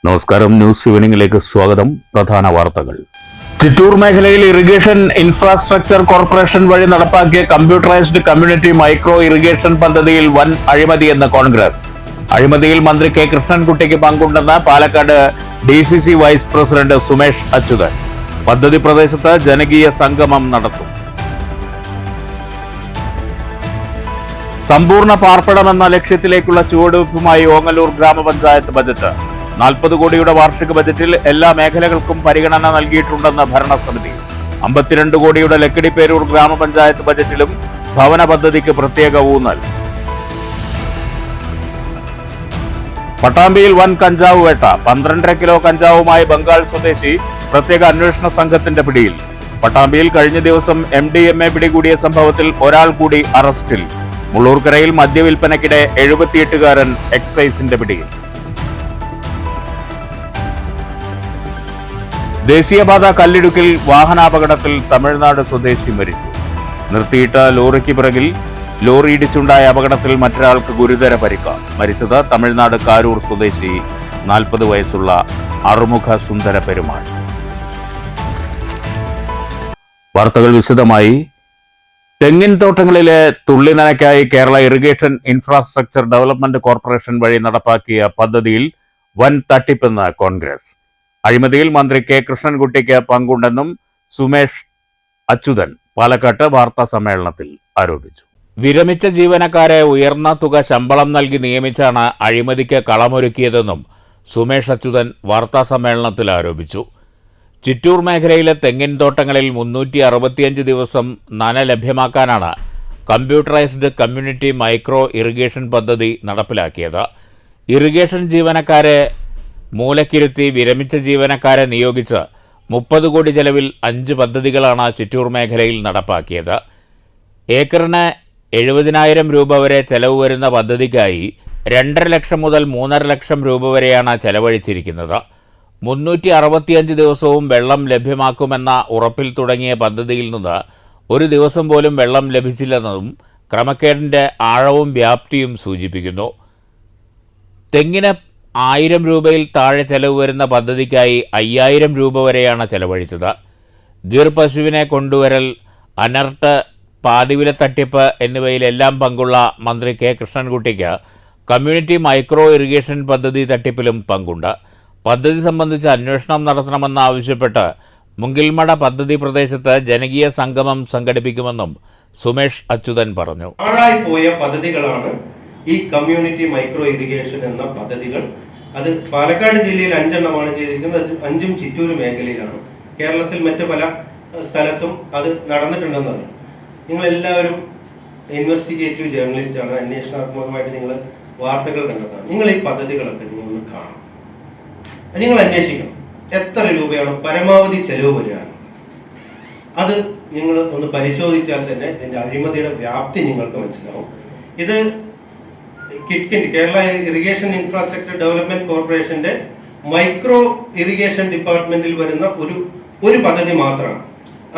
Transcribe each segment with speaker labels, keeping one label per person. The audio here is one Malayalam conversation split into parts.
Speaker 1: നമസ്കാരം, ന്യൂസ് ഈവനിംഗിലേക്ക് സ്വാഗതം. പ്രധാന വാർത്തകൾ. ചിറ്റൂർ മേഖലയിൽ ഇറിഗേഷൻ ഇൻഫ്രാസ്ട്രക്ചർ കോർപ്പറേഷൻ വഴി നടപ്പാക്കിയ കമ്പ്യൂട്ടറൈസ്ഡ് കമ്മ്യൂണിറ്റി മൈക്രോ ഇറിഗേഷൻ പദ്ധതിയിൽ വൻ അഴിമതിയെന്ന് കോൺഗ്രസ്. അഴിമതിയിൽ മന്ത്രി കെ കൃഷ്ണൻകുട്ടിക്ക് പങ്കുണ്ടെന്ന് Palakkad DCC vice president Sumesh Achuthan. പദ്ധതി പ്രദേശത്ത് ജനകീയ സംഗമം നടത്തും. സമ്പൂർണ്ണ പാർപ്പിടമെന്ന ലക്ഷ്യത്തിലേക്കുള്ള ചുവടുവയ്പുമായി ഓങ്ങല്ലൂർ ഗ്രാമപഞ്ചായത്ത് ബജറ്റ്. 40 കോടിയുടെ വാർഷിക ബജറ്റിൽ എല്ലാ മേഖലകൾക്കും പരിഗണന നൽകിയിട്ടുണ്ടെന്ന് ഭരണസമിതി. 52 കോടിയുടെ ലക്കിടിപ്പേരൂർ ഗ്രാമപഞ്ചായത്ത് ബജറ്റിലും ഭവന പദ്ധതിക്ക് പ്രത്യേക ഊന്നൽ. പട്ടാമ്പിയിൽ വൻ കഞ്ചാവ് വേട്ട. 12.5 കിലോ കഞ്ചാവുമായി ബംഗാൾ സ്വദേശി പ്രത്യേക അന്വേഷണ സംഘത്തിന്റെ പിടിയിൽ. പട്ടാമ്പിയിൽ കഴിഞ്ഞ ദിവസം MDMA പിടികൂടിയ സംഭവത്തിൽ ഒരാൾ കൂടി അറസ്റ്റിൽ. മുള്ളൂർക്കരയിൽ മദ്യവിൽപ്പനയ്ക്കിടെ 78കാരൻ എക്സൈസിന്റെ പിടിയിൽ. ദേശീയപാത കല്ലിടുക്കിൽ വാഹനാപകടത്തിൽ തമിഴ്നാട് സ്വദേശി മരിച്ചു. നിർത്തിയിട്ട ലോറിക്ക് പിറകിൽ ലോറി ഇടിച്ചുണ്ടായ അപകടത്തിൽ മറ്റൊരാൾക്ക് ഗുരുതര പരിക്ക്. മരിച്ചത് തമിഴ്നാട് കാരൂർ സ്വദേശി 40 വയസ്സുള്ള അറുമുഖ സുന്ദര പെരുമാൾ. വാർത്തകൾ വിശദമായി. തെങ്ങിൻ തോട്ടങ്ങളിലെ തുള്ളി നനയ്ക്കായി Kerala irrigation infrastructure development corporation വഴി നടപ്പാക്കിയ പദ്ധതിയിൽ വൻ തട്ടിപ്പെന്ന് കോൺഗ്രസ്. അഴിമതിയിൽ മന്ത്രി കെ കൃഷ്ണൻകുട്ടിക്ക് പങ്കുണ്ടെന്നും സുമേഷ് അച്യുതൻ പാലക്കാട്ട് വാർത്താ സമ്മേളനത്തിൽ ആരോപിച്ചു. വിരമിച്ച ജീവനക്കാരെ ഉയർന്ന തുക ശമ്പളം നൽകി നിയമിച്ചാണ് അഴിമതിക്ക് കളമൊരുക്കിയതെന്നും സുമേഷ് അച്യുതൻ വാർത്താ സമ്മേളനത്തിൽ ആരോപിച്ചു. ചിറ്റൂർ മേഖലയിലെ തെങ്ങിൻ തോട്ടങ്ങളിൽ 365 ദിവസം നന ലഭ്യമാക്കാനാണ് കമ്പ്യൂട്ടറൈസ്ഡ് കമ്മ്യൂണിറ്റി മൈക്രോ ഇറിഗേഷൻ പദ്ധതി നടപ്പിലാക്കിയത്. ഇറിഗേഷൻ ജീവനക്കാരെ മൂലക്കിരുത്തി വിരമിച്ച ജീവനക്കാരെ നിയോഗിച്ച് 30 കോടി ചെലവിൽ 5 പദ്ധതികളാണ് ചിറ്റൂർ മേഖലയിൽ നടപ്പാക്കിയത്. ഏക്കറിന് 70,000 രൂപ വരെ ചെലവ് വരുന്ന പദ്ധതിക്കായി 2.5 ലക്ഷം മുതൽ 3.5 ലക്ഷം രൂപ വരെയാണ് ചെലവഴിച്ചിരിക്കുന്നത്. 365 ദിവസവും വെള്ളം ലഭ്യമാക്കുമെന്ന ഉറപ്പിൽ തുടങ്ങിയ പദ്ധതിയിൽ നിന്ന് ഒരു ദിവസം പോലും വെള്ളം ലഭിച്ചില്ലെന്നതും ക്രമക്കേടിൻ്റെ ആഴവും വ്യാപ്തിയും സൂചിപ്പിക്കുന്നു. തെങ്ങിന് 1000 രൂപയിൽ താഴെ ചെലവ് വരുന്ന പദ്ധതിക്കായി 5000 രൂപ വരെയാണ് ചെലവഴിച്ചത്. ഗിർ പശുവിനെ കൊണ്ടുവരൽ, അനർട്ട്, പാതിവില തട്ടിപ്പ് എന്നിവയിലെല്ലാം പങ്കുള്ള മന്ത്രി കെ കൃഷ്ണൻകുട്ടിക്ക് കമ്മ്യൂണിറ്റി മൈക്രോ ഇറിഗേഷൻ പദ്ധതി തട്ടിപ്പിലും പങ്കുണ്ട്. പദ്ധതി സംബന്ധിച്ച് അന്വേഷണം നടത്തണമെന്നാവശ്യപ്പെട്ട് മുങ്കിൽമട പദ്ധതി പ്രദേശത്ത് ജനകീയ സംഗമം സംഘടിപ്പിക്കുമെന്നും സുമേഷ് അച്യുതൻ പറഞ്ഞു.
Speaker 2: പോയ പദ്ധതികളാണ് ഈ കമ്മ്യൂണിറ്റി മൈക്രോ ഇറിഗേഷൻ എന്ന പദ്ധതികൾ. അത് പാലക്കാട് ജില്ലയിൽ 5 എണ്ണമാണ് ചെയ്തിരിക്കുന്നത്. 5ഉം ചിറ്റൂർ മേഖലയിലാണ്. കേരളത്തിൽ മറ്റു പല സ്ഥലത്തും അത് നടന്നിട്ടുണ്ടെന്നാണ്. നിങ്ങൾ എല്ലാവരും ഇൻവെസ്റ്റിഗേറ്റീവ് ജേർണലിസ്റ്റ് ആണ്. അന്വേഷണാത്മകമായിട്ട് നിങ്ങൾ വാർത്തകൾ കണ്ടെത്താം. നിങ്ങൾ ഈ പദ്ധതികളൊക്കെ നിങ്ങൾ ഒന്ന് കാണണം, നിങ്ങൾ അന്വേഷിക്കണം. എത്ര രൂപയാണ് പരമാവധി ചെലവ് വരിക? അത് നിങ്ങൾ ഒന്ന് പരിശോധിച്ചാൽ തന്നെ ഇതിന്റെ അഴിമതിയുടെ വ്യാപ്തി നിങ്ങൾക്ക് മനസ്സിലാവും. ഇത് കിറ്റ്കിൻ്റെ കേരള ഇറിഗേഷൻ ഇൻഫ്രാസ്ട്രക്ചർ ഡെവലപ്മെന്റ് കോർപ്പറേഷന്റെ മൈക്രോ ഇറിഗേഷൻ ഡിപ്പാർട്ട്മെന്റിൽ വരുന്ന ഒരു പദ്ധതി മാത്രമാണ്.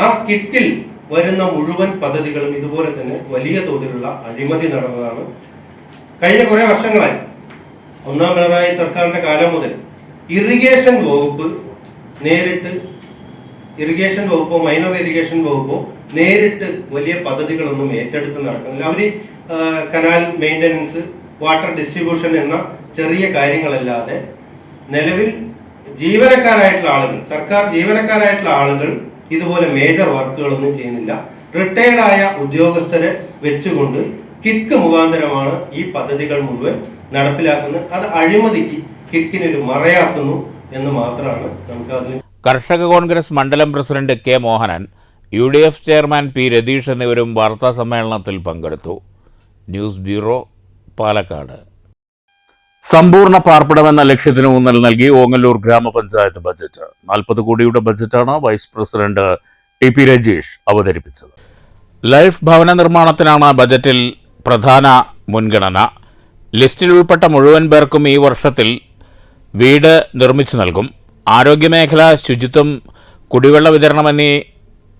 Speaker 2: ആ കിറ്റിൽ വരുന്ന മുഴുവൻ പദ്ധതികളും ഇതുപോലെ തന്നെ വലിയ തോതിലുള്ള അഴിമതി നടന്നതാണ്. കഴിഞ്ഞ കുറെ വർഷങ്ങളായി, 1ാം പിണറായി സർക്കാരിന്റെ കാലം മുതൽ ഇറിഗേഷൻ വകുപ്പ് നേരിട്ട്, ഇറിഗേഷൻ വകുപ്പോ മൈനർ ഇറിഗേഷൻ വകുപ്പോ നേരിട്ട് വലിയ പദ്ധതികളൊന്നും ഏറ്റെടുത്ത് നടക്കുന്നില്ല. അവര് കനാൽ മെയിൻ്റനൻസ്, വാട്ടർ ഡിസ്ട്രിബ്യൂഷൻ എന്ന ചെറിയ കാര്യങ്ങളല്ലാതെ നിലവിൽ ജീവനക്കാരായിട്ടുള്ള ആളുകൾ, സർക്കാർ ജീവനക്കാരായിട്ടുള്ള ആളുകൾ ഇതുപോലെ മേജർ വർക്കുകളൊന്നും ചെയ്യുന്നില്ല. റിട്ടയർഡ് ആയ ഉദ്യോഗസ്ഥരെ വെച്ചുകൊണ്ട് കിക്ക് മുഖാന്തരമാണ് ഈ പദ്ധതികൾ മുഴുവൻ നടപ്പിലാക്കുന്നത്. അത് അഴിമതിക്ക് കിക്കിനൊരു മറയാക്കുന്നു എന്ന് മാത്രമാണ് നമുക്ക് അതിൽ.
Speaker 1: കർഷക കോൺഗ്രസ് മണ്ഡലം president K Mohanan, UDF chairman P Ratheesh എന്നിവരും വാർത്താ സമ്മേളനത്തിൽ പങ്കെടുത്തു. News bureau, Palakkad. സമ്പൂർണ്ണ പാർപ്പിടമെന്ന ലക്ഷ്യത്തിന് ഊന്നൽ നൽകി ഓങ്ങല്ലൂർ ഗ്രാമപഞ്ചായത്ത് ബജറ്റ്. 40 കോടിയുടെ ബജറ്റാണ് വൈസ് പ്രസിഡന്റ് TP രജീഷ് അവതരിപ്പിച്ചത്. ലൈഫ് ഭവന നിർമ്മാണത്തിനാണ് ബജറ്റിൽ പ്രധാന മുൻഗണന. ലിസ്റ്റിൽ ഉൾപ്പെട്ട മുഴുവൻ പേർക്കും ഈ വർഷത്തിൽ വീട് നിർമ്മിച്ചു നൽകും. ആരോഗ്യമേഖല, ശുചിത്വം, കുടിവെള്ള വിതരണം എന്നീ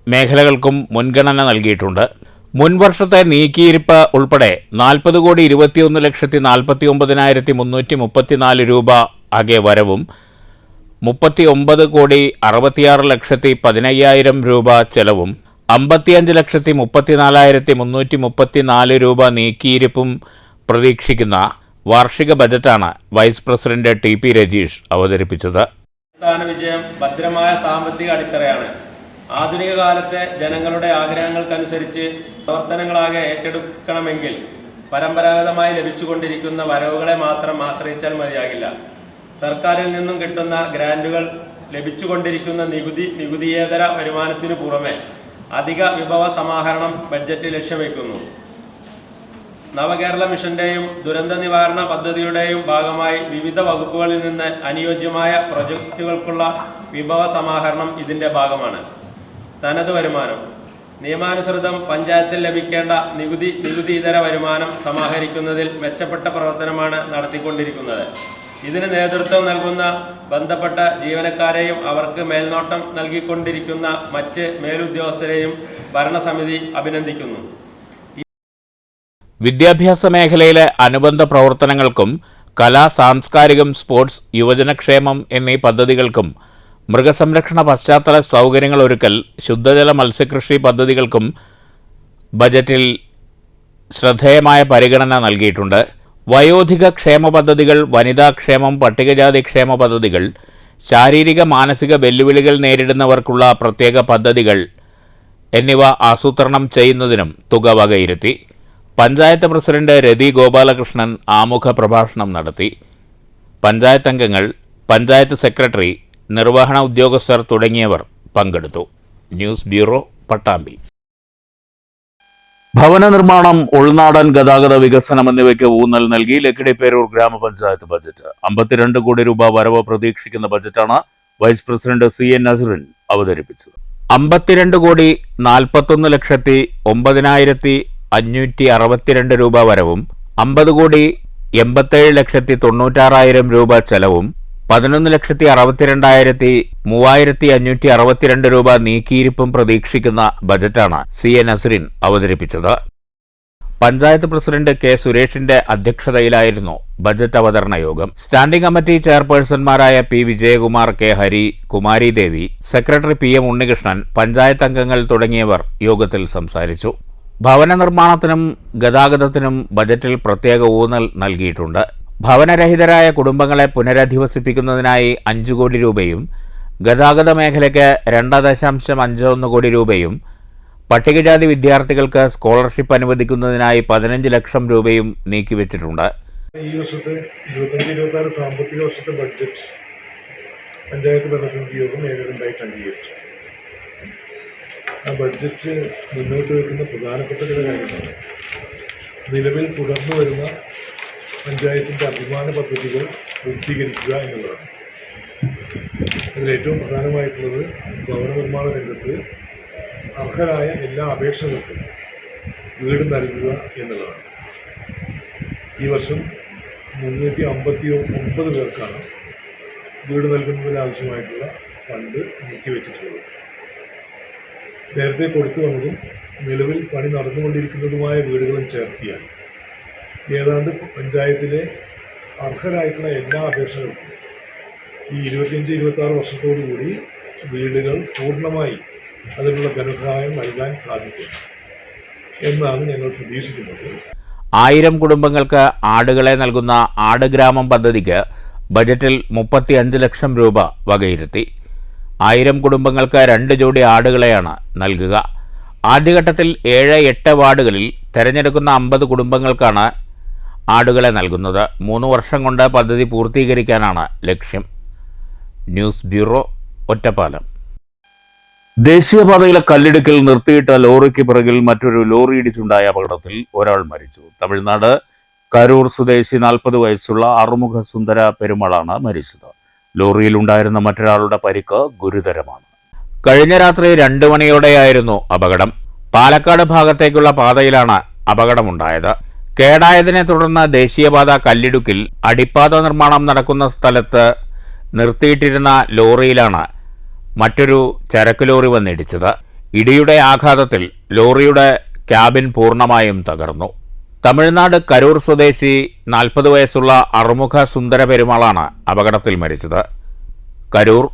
Speaker 1: മേഖലകൾക്കും മുൻഗണന നൽകിയിട്ടുണ്ട്. മുൻവർഷത്തെ നീക്കിയിരിപ്പ് ഉൾപ്പെടെ 40,21,49,334 രൂപ ആകെ വരവും 39,66,15,000 രൂപ ചെലവും 55,34,334 രൂപ നീക്കിയിരിപ്പും പ്രതീക്ഷിക്കുന്ന വാർഷിക ബജറ്റാണ് വൈസ് പ്രസിഡന്റ് TP രജീഷ് അവതരിപ്പിച്ചത്.
Speaker 3: സംസ്ഥാന വിജയം ഭദ്രമായ സാമ്പത്തിക അടിത്തറയാണ്. ആധുനിക കാലത്തെ ജനങ്ങളുടെ ആഗ്രഹങ്ങൾക്കനുസരിച്ച് പ്രവർത്തനങ്ങളാകെ ഏറ്റെടുക്കണമെങ്കിൽ പരമ്പരാഗതമായി ലഭിച്ചുകൊണ്ടിരിക്കുന്ന വരവുകളെ മാത്രം ആശ്രയിച്ചാൽ മതിയാകില്ല. സർക്കാരിൽ നിന്നും കിട്ടുന്ന ഗ്രാൻറ്റുകൾ, ലഭിച്ചുകൊണ്ടിരിക്കുന്ന നികുതിയേതര വരുമാനത്തിനു പുറമെ അധിക വിഭവ സമാഹരണം ബഡ്ജറ്റ് ലക്ഷ്യം വയ്ക്കുന്നു. നവകേരള മിഷന്റെയും ദുരന്ത നിവാരണ പദ്ധതിയുടെയും ഭാഗമായി വിവിധ വകുപ്പുകളിൽ നിന്ന് അനുയോജ്യമായ പ്രൊജക്റ്റുകൾക്കുള്ള വിഭവ സമാഹരണം ഇതിന്റെ ഭാഗമാണ്. തനത് വരുമാനം നിയമാനുസൃതം പഞ്ചായത്തിൽ ലഭിക്കേണ്ട നികുതിയിതര വരുമാനം സമാഹരിക്കുന്നതിൽ മെച്ചപ്പെട്ട പ്രവർത്തനമാണ് നടത്തിക്കൊണ്ടിരിക്കുന്നത്. ഇതിന് നേതൃത്വം നൽകുന്ന ബന്ധപ്പെട്ട ജീവനക്കാരെയും അവർക്ക് മേൽനോട്ടം നൽകിക്കൊണ്ടിരിക്കുന്ന മറ്റ് മേലുദ്യോഗസ്ഥരെയും ഭരണസമിതി അഭിനന്ദിക്കുന്നു.
Speaker 1: വിദ്യാഭ്യാസ മേഖലയിലെ അനുബന്ധ പ്രവർത്തനങ്ങൾക്കും കലാ, സാംസ്കാരികം, സ്പോർട്സ്, യുവജനക്ഷേമം എന്നീ പദ്ധതികൾക്കും മൃഗസംരക്ഷണ പശ്ചാത്തല സൗകര്യങ്ങൾ ഒരുക്കൽ, ശുദ്ധജല മത്സ്യകൃഷി പദ്ധതികൾക്കും ബജറ്റിൽ ശ്രദ്ധേയമായ പരിഗണന നൽകിയിട്ടുണ്ട്. വയോധിക ക്ഷേമ പദ്ധതികൾ, വനിതാക്ഷേമം, പട്ടികജാതി ക്ഷേമ പദ്ധതികൾ, ശാരീരിക മാനസിക വെല്ലുവിളികൾ നേരിടുന്നവർക്കുള്ള പ്രത്യേക പദ്ധതികൾ എന്നിവ ആസൂത്രണം ചെയ്യുന്നതിനും തുക വകയിരുത്തി. പഞ്ചായത്ത് പ്രസിഡന്റ് രതി ഗോപാലകൃഷ്ണൻ ആമുഖ പ്രഭാഷണം നടത്തി. പഞ്ചായത്ത് അംഗങ്ങൾ, പഞ്ചായത്ത് സെക്രട്ടറി, നിർവഹണ ഉദ്യോഗസ്ഥർ തുടങ്ങിയവർ പങ്കെടുത്തു. News bureau, Pattambi. ഭവന നിർമ്മാണം, ഉൾനാടൻ ഗതാഗത വികസനം എന്നിവയ്ക്ക് ഊന്നൽ നൽകി ലക്കിടിപ്പേരൂർ ഗ്രാമപഞ്ചായത്ത് ബജറ്റ്. 52 കോടി രൂപ വരവ് പ്രതീക്ഷിക്കുന്ന ബജറ്റാണ് വൈസ് പ്രസിഡന്റ് CN നസറുദ്ദീൻ അവതരിപ്പിച്ചത്. 52,49,562 രൂപ വരവും 50,87,96,000 രൂപ ചെലവും 11,62,3562 രൂപ നീക്കിയിരിപ്പും പ്രതീക്ഷിക്കുന്ന ബജറ്റാണ് CN നസറുദ്ദീൻ അവതരിപ്പിച്ചത്. പഞ്ചായത്ത് പ്രസിഡന്റ് K സുരേഷിന്റെ അധ്യക്ഷതയിലായിരുന്നു ബജറ്റ് അവതരണ യോഗം. സ്റ്റാൻഡിംഗ് കമ്മിറ്റി ചെയർപേഴ്സൺമാരായ P Vijayakumar, K Hari, Kumari Devi, secretary PM Unnikrishnan, panchayat അംഗങ്ങൾ തുടങ്ങിയവർ യോഗത്തിൽ സംസാരിച്ചു. ഭവന നിർമ്മാണത്തിനും ഗതാഗതത്തിനും ബജറ്റിൽ പ്രത്യേക ഊന്നൽ നൽകിയിട്ടുണ്ട്. ഭവനരഹിതരായ കുടുംബങ്ങളെ പുനരധിവസിപ്പിക്കുന്നതിനായി 5 കോടി രൂപയും ഗതാഗത മേഖലയ്ക്ക് 2.51 കോടി രൂപയും പട്ടികജാതി വിദ്യാർത്ഥികൾക്ക് സ്കോളർഷിപ്പ് അനുവദിക്കുന്നതിനായി 15 ലക്ഷം രൂപയും നീക്കിവച്ചിട്ടുണ്ട്.
Speaker 4: ഈ വർഷത്തെ 25-26 സാമ്പത്തിക വർഷത്തെ ബഡ്ജറ്റ് പഞ്ചായത്ത് ഭരണസമിതി യോഗം ഏകകണ്ഠമായിട്ട് അംഗീകരിച്ചു. ആ ബഡ്ജറ്റ് മുന്നോട്ട് വയ്ക്കുന്ന പ്രധാനപ്പെട്ട ചില കാര്യങ്ങളാണ്. നിലവിൽ തുടർന്നു വരുന്ന പഞ്ചായത്തിൻ്റെ അഭിമാന പദ്ധതികൾ പൂർത്തീകരിക്കുക എന്നുള്ളതാണ്. അതിലേറ്റവും പ്രധാനമായിട്ടുള്ളത് ഭവന നിർമ്മാണ രംഗത്ത് അർഹരായ എല്ലാ അപേക്ഷകർക്കും വീട് നൽകുക എന്നുള്ളതാണ്. ഈ വർഷം 359 പേർക്കാണ് വീട് നൽകുന്നതിനാവശ്യമായിട്ടുള്ള ഫണ്ട് നീക്കിവെച്ചിട്ടുള്ളത്. നേരത്തെ കൊടുത്തു വന്നതും നിലവിൽ പണി നടന്നുകൊണ്ടിരിക്കുന്നതുമായ വീടുകളും ചേർത്തിയാൽ ഏതാണ്ട് പഞ്ചായത്തിലെ അർഹരായിട്ടുള്ള എല്ലാ അപേക്ഷകർക്കും ഈ 25-26 വർഷത്തോടുകൂടി വീടുകൾ പൂർണ്ണമായി അതിനുള്ള ധനസഹായം നൽകാൻ സാധിക്കും എന്നാണ് ഞങ്ങൾ പ്രതീക്ഷിക്കുന്നത്.
Speaker 1: 1000 കുടുംബങ്ങൾക്ക് ആടുകളെ നൽകുന്ന ആട് ഗ്രാമം പദ്ധതിക്ക് ബജറ്റിൽ 35 ലക്ഷം രൂപ വകയിരുത്തി. 1000 കുടുംബങ്ങൾക്ക് 2 ജോഡി ആടുകളെയാണ് നൽകുക. ആദ്യഘട്ടത്തിൽ 7-8 വാർഡുകളിൽ തെരഞ്ഞെടുക്കുന്ന 50 കുടുംബങ്ങൾക്കാണ് ആടുകളെ നൽകുന്നത്. 3 വർഷം കൊണ്ട് പദ്ധതി പൂർത്തീകരിക്കാനാണ് ലക്ഷ്യം. News bureau, Ottapalam. ദേശീയപാതയിലെ കല്ലിടുക്കിൽ നിർത്തിയിട്ട ലോറിക്ക് പിറകിൽ മറ്റൊരു ലോറി ഇടിച്ചുണ്ടായ അപകടത്തിൽ ഒരാൾ മരിച്ചു. തമിഴ്നാട് കരൂർ സ്വദേശി 40 വയസ്സുള്ള അറുമുഖ സുന്ദര പെരുമാളാണ് മരിച്ചത്. ലോറിയിലുണ്ടായിരുന്ന മറ്റൊരാളുടെ പരിക്ക് ഗുരുതരമാണ്. കഴിഞ്ഞ രാത്രി 2 മണിയോടെയായിരുന്നു അപകടം. പാലക്കാട് ഭാഗത്തേക്കുള്ള പാതയിലാണ് അപകടമുണ്ടായത്. കേടായതിനെ തുടർന്ന് ദേശീയപാത കല്ലിടുക്കിൽ അടിപ്പാത നിർമ്മാണം നടക്കുന്ന സ്ഥലത്ത് നിർത്തിയിട്ടിരുന്ന ലോറിയിലാണ് മറ്റൊരു ചരക്ക് ലോറി വന്നിടിച്ചത്. ഇടിയുടെ ആഘാതത്തിൽ ലോറിയുടെ ക്യാബിൻ പൂർണ്ണമായും തകർന്നു. തമിഴ്നാട് കരൂർ സ്വദേശി 40 വയസ്സുള്ള അറുമുഖ സുന്ദര പെരുമാളാണ് അപകടത്തിൽ മരിച്ചത്. കരൂർ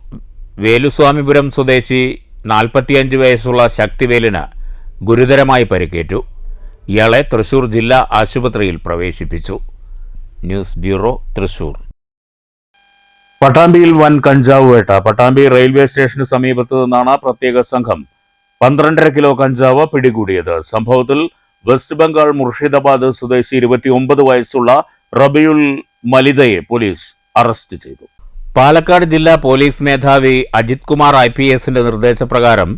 Speaker 1: വേലുസ്വാമിപുരം സ്വദേശി 45 വയസ്സുള്ള ശക്തിവേലിന് ഗുരുതരമായി പരിക്കേറ്റു. ഇയാളെ തൃശൂർ ജില്ലാ ആശുപത്രിയിൽ പ്രവേശിപ്പിച്ചു. News bureau, Thrissur. പട്ടാമ്പിയിൽ വൻ കഞ്ചാവ് വേട്ട. പട്ടാമ്പി റെയിൽവേ സ്റ്റേഷന് സമീപത്ത് നിന്നാണ് പ്രത്യേക സംഘം 12.5 കിലോ കഞ്ചാവ് പിടികൂടിയത്. സംഭവത്തിൽ വെസ്റ്റ് ബംഗാൾ മുർഷിദാബാദ് സ്വദേശി 29 വയസ്സുള്ള റബിയുൽ മലിദയെ പോലീസ് അറസ്റ്റ് ചെയ്തു. പാലക്കാട് ജില്ലാ പോലീസ് മേധാവി അജിത് കുമാർ IPSന്റെ നിർദ്ദേശപ്രകാരം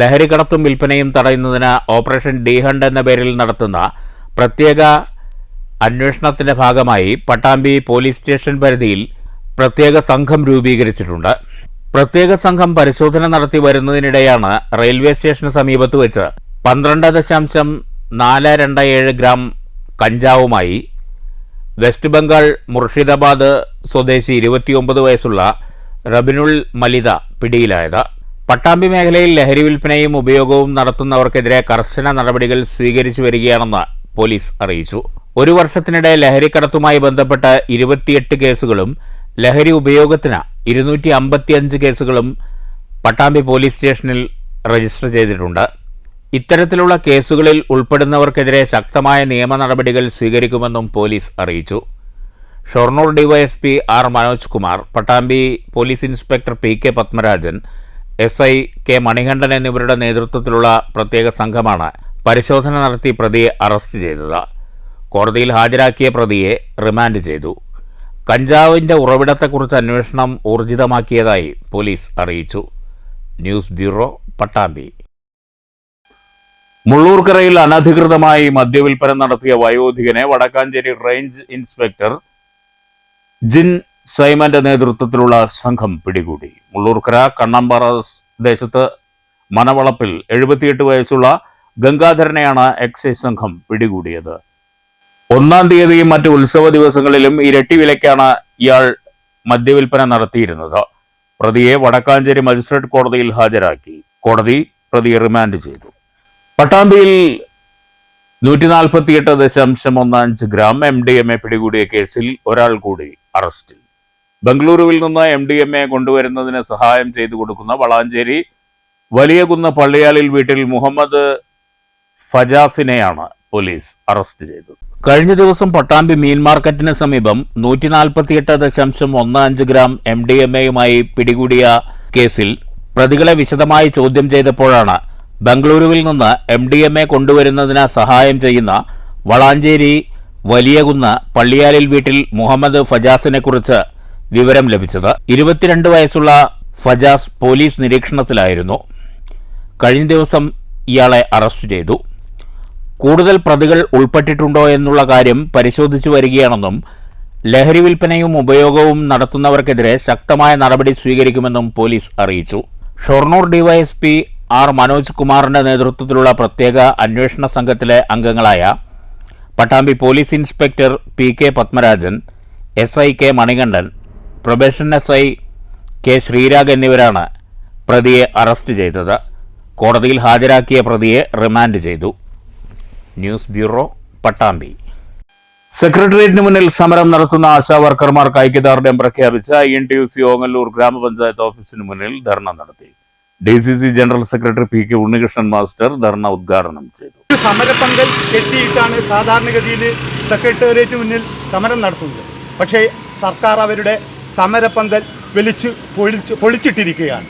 Speaker 1: ലഹരി കടത്തും വിൽപ്പനയും തടയുന്നതിന് ഓപ്പറേഷൻ ഡി ഹണ്ട് എന്ന പേരിൽ നടത്തുന്ന പ്രത്യേക അന്വേഷണത്തിന്റെ ഭാഗമായി പട്ടാമ്പി പോലീസ് സ്റ്റേഷൻ പരിധിയിൽ പ്രത്യേക സംഘം രൂപീകരിച്ചിട്ടുണ്ട്. പ്രത്യേക സംഘം പരിശോധന നടത്തി വരുന്നതിനിടെയാണ് റെയിൽവേ സ്റ്റേഷന് സമീപത്ത് വെച്ച് 12.427 ഗ്രാം കഞ്ചാവുമായി വെസ്റ്റ് ബംഗാൾ മുർഷിദാബാദ് സ്വദേശി 29 വയസ്സുള്ള റബിനുൽ മലിദ പിടിയിലായത്. പട്ടാമ്പി മേഖലയിൽ ലഹരി വിൽപ്പനയും ഉപയോഗവും നടത്തുന്നവർക്കെതിരെ കർശന നടപടികൾ സ്വീകരിച്ചു വരികയാണെന്ന് പോലീസ് അറിയിച്ചു. ഒരു വർഷത്തിനിടെ ലഹരിക്കടത്തുമായി ബന്ധപ്പെട്ട് 28 കേസുകളും ലഹരി ഉപയോഗത്തിന് 255 കേസുകളും പട്ടാമ്പി പോലീസ് സ്റ്റേഷനിൽ രജിസ്റ്റർ ചെയ്തിട്ടുണ്ട്. ഇത്തരത്തിലുള്ള കേസുകളിൽ ഉൾപ്പെടുന്നവർക്കെതിരെ ശക്തമായ നിയമ നടപടികൾ സ്വീകരിക്കുമെന്നും പോലീസ് അറിയിച്ചു. Shoranur DYSP R Manoj Kumar, Pattambi police inspector PK Padmarajan, SI K Manikandan എന്നിവരുടെ നേതൃത്വത്തിലുള്ള പ്രത്യേക സംഘമാണ് പരിശോധന നടത്തി പ്രതിയെ അറസ്റ്റ് ചെയ്തത്. കോടതിയിൽ ഹാജരാക്കിയ പ്രതിയെ റിമാൻഡ് ചെയ്തു. കഞ്ചാവിന്റെ ഉറവിടത്തെക്കുറിച്ച് അന്വേഷണം ഊർജിതമാക്കിയതായി പോലീസ് അറിയിച്ചു. News bureau, Pattambi. മുള്ളൂർക്കരയിൽ അനധികൃതമായി മദ്യവിൽപ്പന നടത്തിയ വയോധികനെ വടക്കാഞ്ചേരി റേഞ്ച് ഇൻസ്പെക്ടർ ജിൻ സൈമന്റെ നേതൃത്വത്തിലുള്ള സംഘം പിടികൂടി. മുള്ളൂർക്കര കണ്ണമ്പാറ ദേശത്ത് മനവളപ്പിൽ 78 വയസ്സുള്ള ഗംഗാധരനെയാണ് എക്സൈസ് സംഘം പിടികൂടിയത്. 1-ാം തീയതിയും മറ്റ് ഉത്സവ ദിവസങ്ങളിലും ഇരട്ടി വിലയ്ക്കാണ് ഇയാൾ മദ്യവിൽപ്പന നടത്തിയിരുന്നത്. പ്രതിയെ വടക്കാഞ്ചേരി മജിസ്ട്രേറ്റ് കോടതിയിൽ ഹാജരാക്കി. കോടതി പ്രതിയെ റിമാൻഡ് ചെയ്തു. പട്ടാമ്പിയിൽ 148.15 ഗ്രാം MDMA പിടികൂടിയ കേസിൽ ഒരാൾ കൂടി അറസ്റ്റിൽ. ബംഗളൂരുവിൽ നിന്ന് MDMA കൊണ്ടുവരുന്നതിന് സഹായം ചെയ്തു കൊടുക്കുന്ന വളാഞ്ചേരി വലിയകുന്ന് പള്ളിയാലിൽ വീട്ടിൽ മുഹമ്മദ് ഫജാസിനെയാണ് പോലീസ് അറസ്റ്റ് ചെയ്തത്. കഴിഞ്ഞ ദിവസം പട്ടാമ്പി മീൻ മാർക്കറ്റിന് സമീപം 148.15 ഗ്രാം MDMAയുമായി പിടികൂടിയ കേസിൽ പ്രതികളെ വിശദമായി ചോദ്യം ചെയ്തപ്പോഴാണ് ബംഗളൂരുവിൽ നിന്ന് MDMA കൊണ്ടുവരുന്നതിന് സഹായം ചെയ്യുന്ന വളാഞ്ചേരി വലിയകുന്ന് പള്ളിയാലിൽ വീട്ടിൽ മുഹമ്മദ് ഫജാസിനെ കുറിച്ച് വിവരം ലഭിച്ചത്. 22 വയസ്സുള്ള ഫജാസ് പോലീസ് നിരീക്ഷണത്തിലായിരുന്നു. കഴിഞ്ഞ ദിവസം ഇയാളെ അറസ്റ്റ് ചെയ്തു. കൂടുതൽ പ്രതികൾ ഉൾപ്പെട്ടിട്ടുണ്ടോ എന്നുള്ള കാര്യം പരിശോധിച്ചു വരികയാണെന്നും ലഹരി വിൽപ്പനയും ഉപയോഗവും നടത്തുന്നവർക്കെതിരെ ശക്തമായ നടപടി സ്വീകരിക്കുമെന്നും പോലീസ് അറിയിച്ചു. ഷൊർണൂർ DYSP R മനോജ് കുമാറിന്റെ നേതൃത്വത്തിലുള്ള പ്രത്യേക അന്വേഷണ സംഘത്തിലെ അംഗങ്ങളായ Pattambi police inspector PK Padmarajan, SI K Manikandan, probation SI K Sreerag എന്നിവരാണ് പ്രതിയെ അറസ്റ്റ് ചെയ്തത്. കോടതിയിൽ ഹാജരാക്കിയ പ്രതിയെ റിമാൻഡ് ചെയ്തു. News bureau, Pattambi. സെക്രട്ടേറിയറ്റിന് മുന്നിൽ സമരം നടത്തുന്ന ആശാ വർക്കർമാർക്ക് ഐക്യദാർഢ്യം പ്രഖ്യാപിച്ച INTUC ഓങ്ങല്ലൂർ ഗ്രാമപഞ്ചായത്ത് ഓഫീസിന് മുന്നിൽ ധർണ നടത്തി. DCC general secretary PK Unnikrishnan master dharna ഉദ്ഘാടനം ചെയ്തു.
Speaker 5: സമരപ്പന്തൽ കെട്ടിയിട്ടാണ് സാധാരണഗതിയിൽ സെക്രട്ടേറിയറ്റ് മുന്നിൽ സമരം നടത്തുന്നത്. പക്ഷേ സർക്കാർ അവരുടെ സമരപ്പന്തൽ പൊളിച്ചിട്ടിരിക്കുകയാണ്.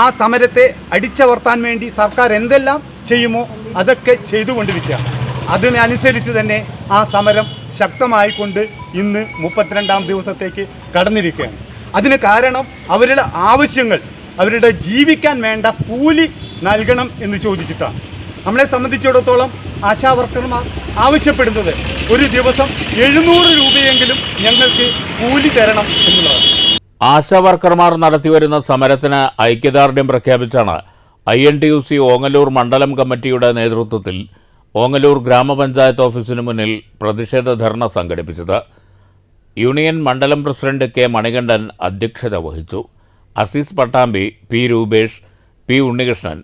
Speaker 5: ആ സമരത്തെ അടിച്ചമർത്താൻ വേണ്ടി സർക്കാർ എന്തെല്ലാം ചെയ്യുമോ അതൊക്കെ ചെയ്തുകൊണ്ടിരിക്കുകയാണ്. അതിനനുസരിച്ച് തന്നെ ആ സമരം ശക്തമായിക്കൊണ്ട് ഇന്ന് 32-ാം ദിവസത്തേക്ക് കടന്നിരിക്കുകയാണ്. അതിന് കാരണം അവരുടെ ആവശ്യങ്ങൾ, അവരുടെ ജീവിക്കാൻ വേണ്ട കൂലി നൽകണം എന്ന് ചോദിച്ചിട്ടാണ്. നമ്മളെ സംബന്ധിച്ചിടത്തോളം ആശാ വർക്കർമാർ ആവശ്യപ്പെടുന്നത് ഒരു ദിവസം 700 രൂപയെങ്കിലും ഞങ്ങൾക്ക് കൂലി തരണം എന്നുള്ളതാണ്.
Speaker 1: ആശാ വർക്കർമാർ നടത്തിവരുന്ന സമരത്തിന് ഐക്യദാർഢ്യം പ്രഖ്യാപിച്ചാണ് INTUC ഓങ്ങല്ലൂർ മണ്ഡലം കമ്മിറ്റിയുടെ നേതൃത്വത്തിൽ ഓങ്ങല്ലൂർ ഗ്രാമപഞ്ചായത്ത് ഓഫീസിന് മുന്നിൽ പ്രതിഷേധ ധർണ സംഘടിപ്പിച്ചത്. യൂണിയൻ മണ്ഡലം പ്രസിഡന്റ് K മണികണ്ഠൻ അധ്യക്ഷത വഹിച്ചു. Azeez Pattambi, P Rupesh, P Unnikrishnan,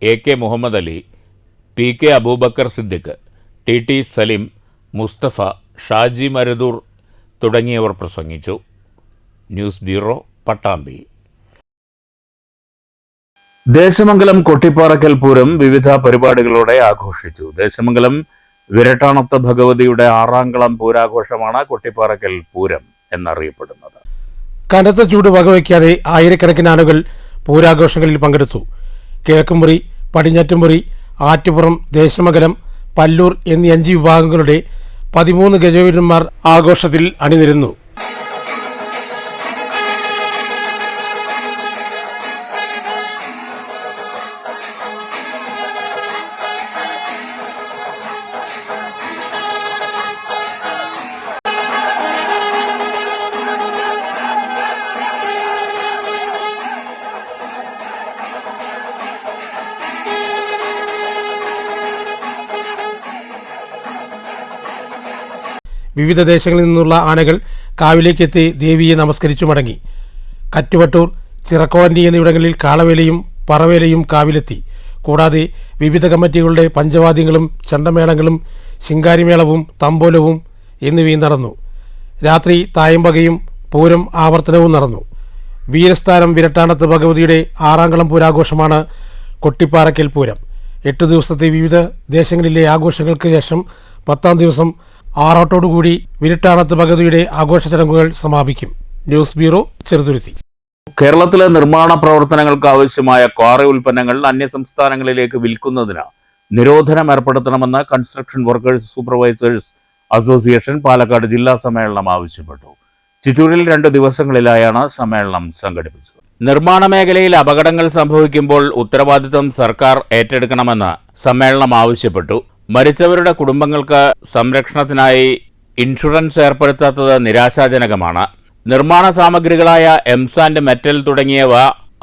Speaker 1: AK Muhammad Ali, PK Abubakar Siddique, TT Salim, Mustafa, Shaji Marudur തുടങ്ങിയവർ പ്രസംഗിച്ചു. News bureau, Pattambi. ദേശമംഗലം കൊട്ടിപ്പാറക്കൽ പൂരം വിവിധ പരിപാടികളോടെ ആഘോഷിച്ചു. ദേശമംഗലം വിരട്ടാണത്ത് ഭഗവതിയുടെ 6ാം പൂരാഘോഷമാണ് കൊട്ടിപ്പാറക്കൽ പൂരം എന്നറിയപ്പെടുന്നത്.
Speaker 6: കനത്ത ചൂട് വകവയ്ക്കാതെ ആയിരക്കണക്കിന് ആളുകൾ പൂരാഘോഷങ്ങളിൽ പങ്കെടുത്തു. കിഴക്കുമുറി, പടിഞ്ഞാറ്റുമുറി, ആറ്റുപുറം, ദേശമംഗലം, പല്ലൂർ എന്നീ 5 വിഭാഗങ്ങളുടെ 13 ഗജവീരന്മാർ ആഘോഷത്തിൽ അണിനിരന്നു. വിവിധ ദേശങ്ങളിൽ നിന്നുള്ള ആനകൾ കാവിലേക്കെത്തി ദേവിയെ നമസ്കരിച്ചു മടങ്ങി. കറ്റുവട്ടൂർ, ചിറക്കോവന്റി എന്നിവിടങ്ങളിൽ കാളവേലയും പറവേലയും കാവിലെത്തി. കൂടാതെ വിവിധ കമ്മിറ്റികളുടെ പഞ്ചവാദ്യങ്ങളും ചെണ്ടമേളങ്ങളും ശിങ്കാരിമേളവും തമ്പോലവും എന്നിവയും നടന്നു. രാത്രി തായമ്പകയും പൂരം ആവർത്തനവും നടന്നു. വീരസ്ഥാനം വിരട്ടാണത്ത് ഭഗവതിയുടെ 6ാം പൂരാഘോഷമാണ് കൊട്ടിപ്പാറക്കൽ പൂരം. 8 ദിവസത്തെ വിവിധ ദേശങ്ങളിലെ ആഘോഷങ്ങൾക്ക് ശേഷം 10ാം ദിവസം ആറാട്ടോടുകൂടി വിരട്ടാണത്ത് ഭഗവതിയുടെ ആഘോഷ ചടങ്ങുകൾ സമാപിക്കും. News bureau, Cheruthuruthy.
Speaker 1: കേരളത്തിലെ നിർമ്മാണ പ്രവർത്തനങ്ങൾക്ക് ആവശ്യമായ ക്വാറി ഉൽപ്പന്നങ്ങൾ അന്യസംസ്ഥാനങ്ങളിലേക്ക് വിൽക്കുന്നതിന് നിരോധനം ഏർപ്പെടുത്തണമെന്ന് construction workers supervisors association Palakkad ജില്ലാ സമ്മേളനം ആവശ്യപ്പെട്ടു. ചിറ്റൂരിൽ 2 ദിവസങ്ങളിലായാണ് സമ്മേളനം സംഘടിപ്പിച്ചത്. നിർമ്മാണ മേഖലയിൽ അപകടങ്ങൾ സംഭവിക്കുമ്പോൾ ഉത്തരവാദിത്തം സർക്കാർ ഏറ്റെടുക്കണമെന്ന് സമ്മേളനം ആവശ്യപ്പെട്ടു. മരിച്ചവരുടെ കുടുംബങ്ങൾക്ക് സംരക്ഷണത്തിനായി ഇൻഷുറൻസ് ഏർപ്പെടുത്താത്തത് നിരാശാജനകമാണ്. നിർമ്മാണ സാമഗ്രികളായ എംസാൻഡ്, മെറ്റൽ തുടങ്ങിയവ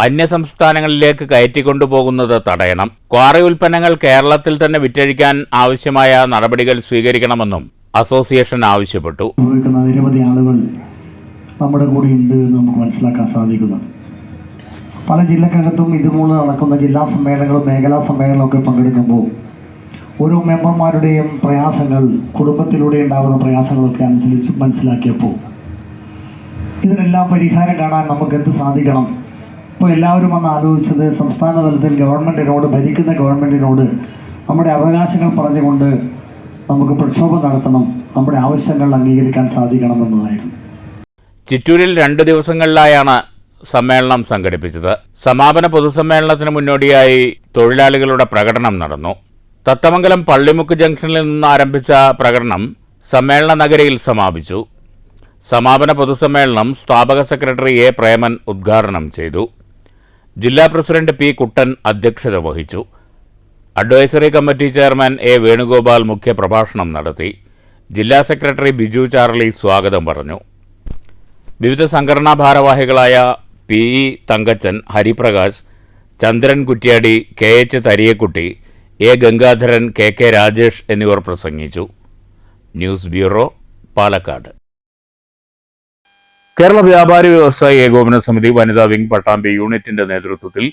Speaker 1: അന്യസംസ്ഥാനങ്ങളിലേക്ക് കയറ്റിക്കൊണ്ടുപോകുന്നത് തടയണം. ക്വാറി ഉൽപ്പന്നങ്ങൾ കേരളത്തിൽ തന്നെ വിറ്റഴിക്കാൻ ആവശ്യമായ നടപടികൾ സ്വീകരിക്കണമെന്നും അസോസിയേഷൻ ആവശ്യപ്പെട്ടു.
Speaker 7: നിരവധി ആളുകൾ നമ്മുടെ കൂടെ ഉണ്ട് എന്ന് നമുക്ക് മനസ്സിലാക്കാൻ സാധിക്കുന്നത്. പല ജില്ലക്കകത്തും ഇതുപോലെ നടക്കുന്ന ജില്ലാ സമ്മേളനങ്ങളും മേഖലാ സമ്മേളനങ്ങളൊക്കെ പങ്കെടുക്കുമ്പോൾ ഓരോ മെമ്പർമാരുടെയും പ്രയാസങ്ങൾ, കുടുംബത്തിലൂടെ ഉണ്ടാകുന്ന പ്രയാസങ്ങളൊക്കെ അനുസരിച്ച് മനസ്സിലാക്കിയപ്പോൾ ഇതിനെല്ലാം പരിഹാരം കാണാൻ നമുക്ക് എന്ത് സാധിക്കണം? ഇപ്പോൾ എല്ലാവരും വന്ന് ആലോചിച്ചത് സംസ്ഥാന തലത്തിൽ ഗവൺമെൻറ്റിനോട്, ഭരിക്കുന്ന ഗവൺമെൻറ്റിനോട് നമ്മുടെ അവകാശങ്ങൾ പറഞ്ഞുകൊണ്ട് നമുക്ക് പ്രക്ഷോഭം നടത്തണം, നമ്മുടെ ആവശ്യങ്ങൾ അംഗീകരിക്കാൻ സാധിക്കണമെന്നതായിരുന്നു.
Speaker 1: ചിറ്റൂരിൽ 2 ദിവസങ്ങളിലായാണ് സമ്മേളനം സംഘടിപ്പിച്ചത്. സമാപന പൊതുസമ്മേളനത്തിന് മുന്നോടിയായി തൊഴിലാളികളുടെ പ്രകടനം നടന്നു. തത്തമംഗലം പള്ളിമുക്ക് ജംഗ്ഷനിൽ നിന്ന് ആരംഭിച്ച പ്രകടനം സമ്മേളന നഗരിയിൽ സമാപിച്ചു. സമാപന പൊതുസമ്മേളനം സ്ഥാപക സെക്രട്ടറി എ പ്രേമൻ ഉദ്ഘാടനം ചെയ്തു. ജില്ലാ പ്രസിഡന്റ് പി കുട്ടൻ അധ്യക്ഷത വഹിച്ചു. Advisory committee chairman A Venugopal മുഖ്യപ്രഭാഷണം നടത്തി. ജില്ലാ സെക്രട്ടറി ബിജു ചാർലി സ്വാഗതം പറഞ്ഞു. വിവിധ സംഘടനാ ഭാരവാഹികളായ P E Thankachan, Hariprakash, Chandran Kuttiady, K H Thariyakutty, A Gangadharan, K K Rajesh എന്നിവർ പ്രസംഗിച്ചു. News bureau, Palakkad. കേരള വ്യാപാരി വ്യവസായി ഏകോപന സമിതി വനിതാ വിംഗ് പട്ടാമ്പി യൂണിറ്റിന്റെ നേതൃത്വത്തിൽ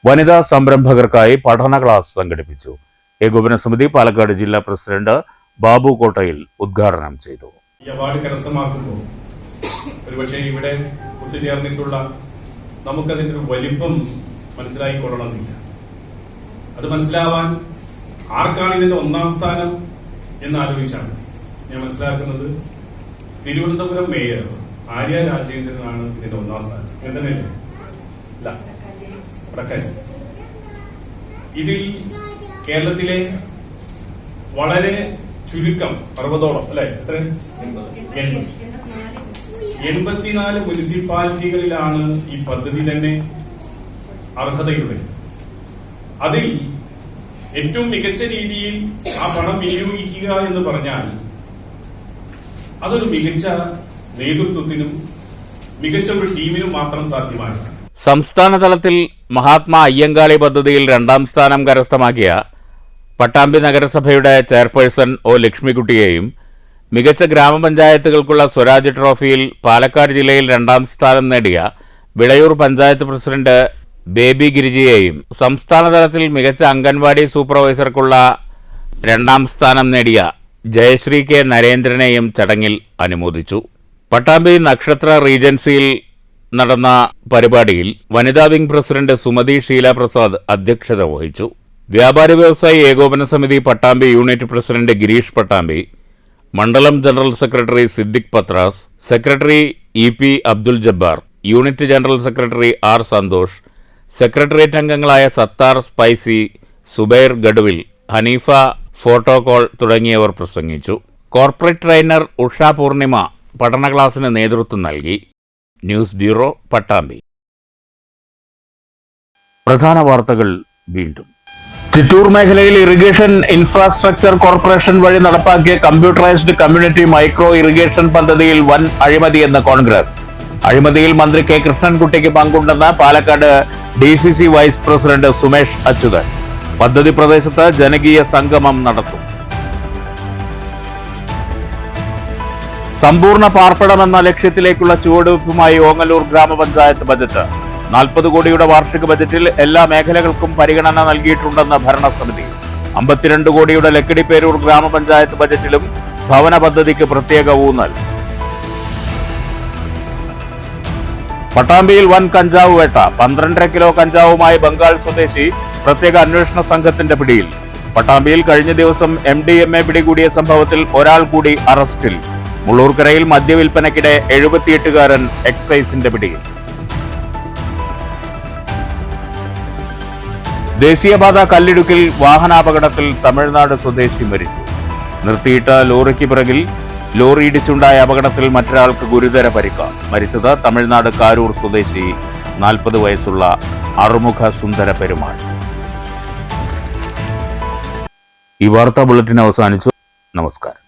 Speaker 1: വനിതാ സംരംഭകർക്കായി പഠന ക്ലാസ് സംഘടിപ്പിച്ചു. ഏകോപന സമിതി പാലക്കാട് ജില്ലാ പ്രസിഡന്റ് ബാബു കോട്ടയിൽ ഉദ്ഘാടനം ചെയ്തു.
Speaker 8: ഈ അവാർഡ് കരസ്ഥമാക്കുമ്പോൾ ഒരുപക്ഷെ ഇവിടെ ഒത്തുചേർന്നിട്ടുള്ള നമുക്കതിൻ്റെ ഒരു വലിപ്പം മനസ്സിലായിക്കൊള്ളണമെന്നില്ല. അത് മനസ്സിലാവാൻ ആർക്കാണ് ഇതിന്റെ 1ാം സ്ഥാനം എന്ന് ആലോചിച്ചാണ് ഞാൻ മനസ്സിലാക്കുന്നത്. തിരുവനന്തപുരം മേയർ ആര്യ രാജേന്ദ്രനാണ് ഇതിന്റെ 1ാം സ്ഥാനം. എന്തെന്നല്ലേ? ഇതിൽ കേരളത്തിലെ വളരെ ചുരുക്കം 60ഓളം, അല്ലെ, എത്ര, 84 മുനിസിപ്പാലിറ്റികളിലാണ് ഈ പദ്ധതി തന്നെ അർഹതയുള്ളത്. അതിൽ ഏറ്റവും മികച്ച രീതിയിൽ ആ പണം വിനിയോഗിക്കുക എന്ന് പറഞ്ഞാൽ അതൊരു മികച്ച നേതൃത്വത്തിനും മികച്ച ഒരു ടീമിനും മാത്രം സാധ്യമാണ്.
Speaker 1: സംസ്ഥാന തലത്തിൽ മഹാത്മാ അയ്യങ്കാളി പദ്ധതിയിൽ 2ാം സ്ഥാനം കരസ്ഥമാക്കിയ പട്ടാമ്പി നഗരസഭയുടെ ചെയർപേഴ്സൺ ഒ ലക്ഷ്മിക്കുട്ടിയെയും മികച്ച ഗ്രാമപഞ്ചായത്തുകൾക്കുള്ള സ്വരാജ് ട്രോഫിയിൽ പാലക്കാട് ജില്ലയിൽ 2ാം സ്ഥാനം നേടിയ വിളയൂർ പഞ്ചായത്ത് പ്രസിഡന്റ് ബേബി ഗിരിജിയെയും സംസ്ഥാന തലത്തിൽ മികച്ച അംഗൻവാടി സൂപ്പർവൈസർക്കുള്ള 2ാം സ്ഥാനം നേടിയ ജയശ്രീ കെ നരേന്ദ്രനെയും ചടങ്ങിൽ അനുമോദിച്ചു. പട്ടാമ്പി നക്ഷത്ര റീജൻസിയിൽ നടന്ന പരിപാടിയിൽ വനിതാ വിംഗ് പ്രസിഡന്റ് സുമതി ഷീല പ്രസാദ് അധ്യക്ഷത വഹിച്ചു. വ്യാപാരി വ്യവസായി ഏകോപന സമിതി പട്ടാമ്പി യൂണിറ്റ് പ്രസിഡന്റ് ഗിരീഷ് പട്ടാമ്പി, മണ്ഡലം general secretary Siddique Pathras, secretary EP Abdul Jabbar, unit general secretary R Santhosh, secretariat അംഗങ്ങളായ സത്താർ സ്പൈസി, സുബൈർ ഗഡുവിൽ, ഹനീഫ ഫോട്ടോകോൾ തുടങ്ങിയവർ പ്രസംഗിച്ചു. കോർപ്പറേറ്റ് ട്രെയിനർ ഉഷ പൂർണിമ പഠന ക്ലാസിന് നേതൃത്വം നൽകി. News bureau, Pattambi. പ്രധാന വാർത്തകൾ വീണ്ടും. ചിറ്റൂർ മേഖലയിൽ ഇറിഗേഷൻ ഇൻഫ്രാസ്ട്രക്ചർ കോർപ്പറേഷൻ വഴി നടപ്പാക്കിയ കമ്പ്യൂട്ടറൈസ്ഡ് കമ്മ്യൂണിറ്റി മൈക്രോ ഇറിഗേഷൻ പദ്ധതിയിൽ വൻ അഴിമതിയെന്ന് കോൺഗ്രസ്. അഴിമതിയിൽ മന്ത്രി K കൃഷ്ണൻകുട്ടിക്ക് പങ്കുണ്ടെന്ന് Palakkad DCC vice president Sumesh Achuthan. പദ്ധതി പ്രദേശത്ത് ജനകീയ സംഗമം നടത്തും. സമ്പൂർണ്ണ പാർപ്പിടമെന്ന ലക്ഷ്യത്തിലേക്കുള്ള ചുവടുവയ്പുമായി ഓങ്ങല്ലൂർ ഗ്രാമപഞ്ചായത്ത് ബജറ്റ്. 40 കോടിയുടെ വാർഷിക ബജറ്റിൽ എല്ലാ മേഖലകൾക്കും പരിഗണന നൽകിയിട്ടുണ്ടെന്ന് ഭരണസമിതി. 52 കോടിയുടെ ലക്കിടിപ്പേരൂർ ഗ്രാമപഞ്ചായത്ത് ബജറ്റിലും ഭവന പദ്ധതിക്ക് പ്രത്യേക ഊന്നൽ. പട്ടാമ്പിയിൽ വൻ കഞ്ചാവ് വേട്ട. 12.5 കിലോ കഞ്ചാവുമായി ബംഗാൾ സ്വദേശി പ്രത്യേക അന്വേഷണ സംഘത്തിന്റെ പിടിയിൽ. പട്ടാമ്പിയിൽ കഴിഞ്ഞ ദിവസം MDMA പിടികൂടിയ സംഭവത്തിൽ ഒരാൾ കൂടി അറസ്റ്റിൽ. മുള്ളൂർക്കരയിൽ മദ്യവിൽപ്പനയ്ക്കിടെ 78-കാരൻ എക്സൈസിന്റെ പിടിയിൽ. ദേശീയപാത കല്ലിടുക്കിൽ വാഹനാപകടത്തിൽ തമിഴ്നാട് സ്വദേശി മരിച്ചു. നിർത്തിയിട്ട ലോറിക്ക് പിറകിൽ ലോറി ഇടിച്ചുണ്ടായ അപകടത്തിൽ മറ്റൊരാൾക്ക് ഗുരുതര പരിക്ക്. മരിച്ചത് തമിഴ്നാട് കാരൂർ സ്വദേശി 40 വയസ്സുള്ള അറുമുഖ സുന്ദര പെരുമാൾ. ഈ വാർത്താ ബുള്ളറ്റിൻ അവസാനിച്ചു. നമസ്കാരം.